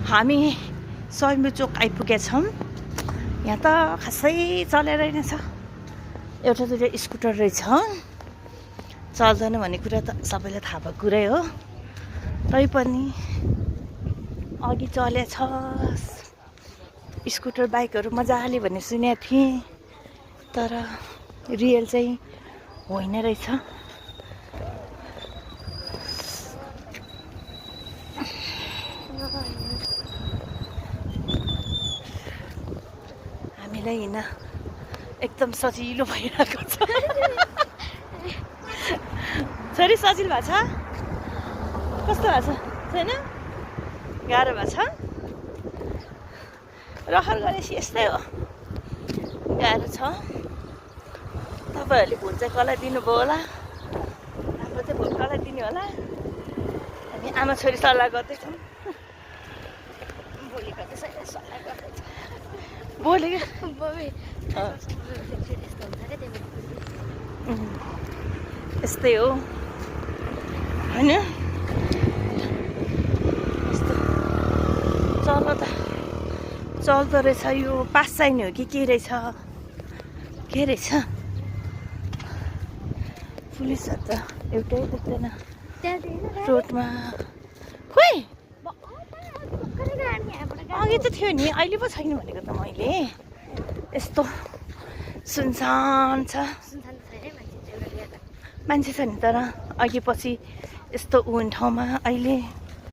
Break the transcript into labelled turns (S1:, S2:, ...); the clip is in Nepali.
S1: हामी सयमी चोक आइपुगेछौँ। यहाँ त खासै चलेर रहेछ। एउटा दुईटा स्कुटर रहेछ, चल्दैन भन्ने कुरा त सबैलाई थाहा भएको कुरै हो। तैपनि अघि चलेछ स्कुटर बाइकहरू मजाले भन्ने सुनेको थिएँ, तर रियल चाहिँ होइन रहेछ। हामीलाई हिँड्न एकदम सजिलो भइरहेको छ। छोरी सजिलो भएको छ? कस्तो भएको छ? छैन? गाह्रो भएको छ? रहर गरेपछि यस्तै हो, गाह्रो छ। तपाईँहरूले भोट चाहिँ कसलाई दिनुभयो होला? हाम्रो चाहिँ भोट कसलाई दिने होला? हामी आमा छोरी सल्लाह गर्दैछौँ। भोलि गर्दैछ सल्लाह गर्दैछ। भोलि यस्तै हो होइन? यस्तो चल्दो रहेछ। यो पास चाहिने हो कि के रहेछ? के रहेछ? पुलिसहरू त एउटै देख्दैन रोडमा। खोइ अघि त थियो नि, अहिले पो छैन भनेको त मैले। यस्तो सुनसान छ, मान्छे छ नि, तर अघि पछि यस्तो ठाउँमा अहिले